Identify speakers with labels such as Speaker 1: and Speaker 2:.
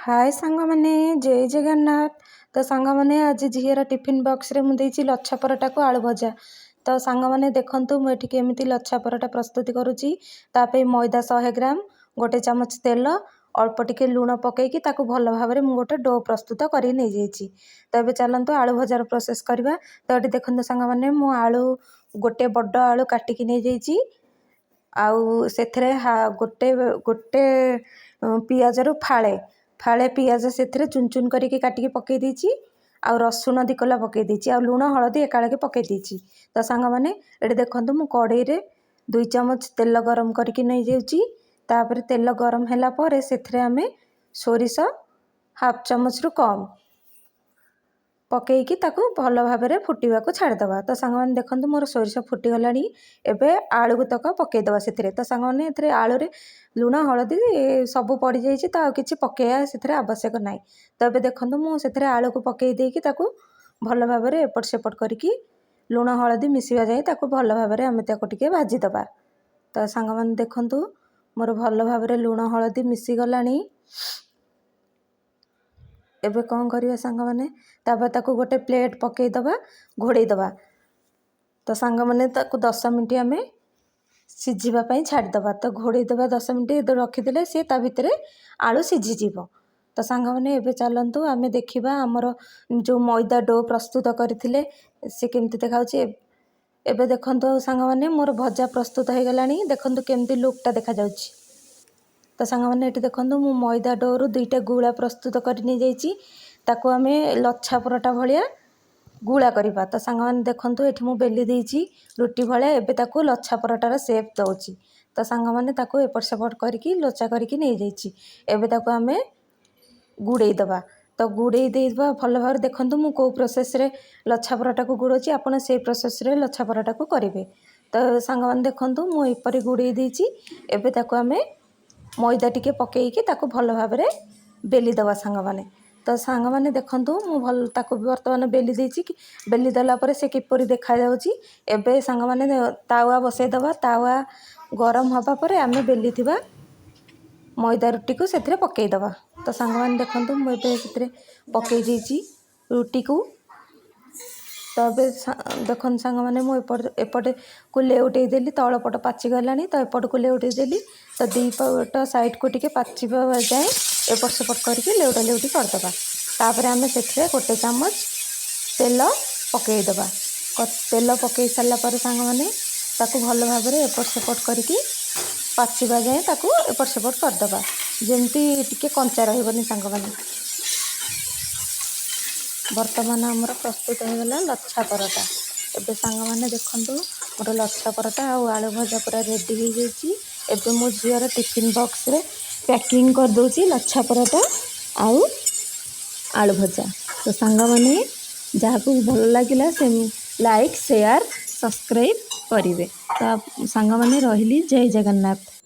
Speaker 1: हाय सांग मैंने जय जगन्नाथ। तो सांग मैंने आज झीर टिफिन बॉक्स रे मुझे लच्छा पराठा को आलू भजा। तो सांग मैंने देखंतु मुझे केमी लच्छा पराठा प्रस्तुति करुच्ची। तापे मैदा 100 ग्राम, गोटे चामच तेल, अल्प टिके लुण पकईकी ताकू भल भाव में गोटे डो प्रस्तुत कर नहीं जाइए। तो ये चलतु आलू भजार प्रोसेस करवा। तो ये देखते सांग मैंने मु आलू गोटे बड़ आलू काटिकी नहीं जाइए। आउ से गोटे गोटे पियाज रु फाड़े फाड़े पियाज से चुन चुन करके काटिकी पकई देछि। आ रसुण दिकला पकई देछि। आ लुण हलदी एकालगे पकई देछि। तो सांग मैंने ये देखंतु मु कड़ाई रे 2 चामच तेल गरम करके नहीं जाउछि। तापर तेल गरम होला परे सेथरे आमे सोरिष हाफ चामच रु कम पकईकी ताकू भल भाव में फुटवा को छाड़देवा। तो सांग मैंने देखंतु मोर सोरिष फुटीगला। एबे आलू को तक पकईदेवा से। तो सांग मैंने आलू रे लुण हलदी सब पड़ जाइए। तो किसी पकईया से आवश्यक ना। तो ये देखंतु मुझे आलू को पकई देकी ताकू भल भाव में एपट सेपट करके लुण हलदी मिसवा जाए ताकू भल भाव में आम टिके भाजीदेवा। तो सांग मैंने देखंतु मोर भल भाव में लुण हलदी मिसीगला। एबे कौन करिया सांग मैंने तापर ताकू गोटे प्लेट पकईदबा घोड़ेदबा। तो सांग मैंने ताकू 10 मिनट आम सीझापी छाड़देवा। तो घोड़ेदबा 10 मिनट रखीदे सी ता भितर आलू सीझीज। तो सांग मैंने एबे चलतु आम देखा आमर जो मैदा डो प्रस्तुत करथिले से केमती देखा। एबे देखंतु सांग मैंने मोर भजा प्रस्तुत हो गला। देखंतु केमती लुकटा देखा जाउछि। तो सांग मैंने ये देखंतु मु मैदा डो रु 2टा गुला प्रस्तुत कर नहीं जाइए। ताकू आम लच्छा पराठा भाया गुला करवा। तो सांग मैंने देखंतु एठी मु बेली देइछि रुटी भाया। एबे ताकू लच्छा पराठार सेप दउछि। तो सांग मैंने ताकू एपट सेपट करके लोचा करके नहीं जाइए। एबे ताकू आम गुड़ेदबा। तो गुड़े देवा भल भाव देखंतु मु को प्रोसेस रे लच्छा पराठा को गुड़ोछि। आपण से प्रोसेस रे लच्छा पराठा को करेंगे। तो सांग मैंने देखंतु मु एपरी गुड़े देइछि। एबे ताकू आम मैदा टिके पकईकी ताकू भल भाव में बेली दवा सांग मैंने। तो सांग मैंने देखंतु मु भल ताकू वर्तमान बेली देछि। बेली देला परे से किपरि देखा जाउछि। एबे सांग मैंने तावा बसई दवा। तावा गरम हबा परे आमे बेली थिबा मैदा रुटी को सेथरे पकई दवा। तो सांग मैंने देखंतु मु एबे सेथरे पकई देछि रुटी को। तो देखो सांग मैंने एपटे को लेउटे देली तल पट पाचिगला। तो एपट को लेउटे देली। तो दी पट साइड को टिके पाचिबा जाए एपट सेपट करके लेउटा लेउटी करदबा। तापर आम से गोटे चामच तेल पकईदबा। तेल पकई सारा पर सांग मैंने ताकू भल भाव में एपट सेपट करके पाचिबा जाए ताकू एपट सेपट करदबा जेमती टिके कंचा रहिबनी सांग मैंने। वर्तमान आमर प्रस्तुत हो गला लच्छा पराठा। एबे सांग मैंने देखंतु मोर लच्छा पराठा आ आलू भजा पूरा रेडी हो जाइए। एबे मो झीर टिफिन बॉक्स रे पैकिंग कर दोची लच्छा पराठा आउ आलू भजा। तो सांग मैंने जहाँ को भल लगिला से लाइक शेयर सब्सक्राइब करेंगे। तो सांग मैंने रही जय जगन्नाथ।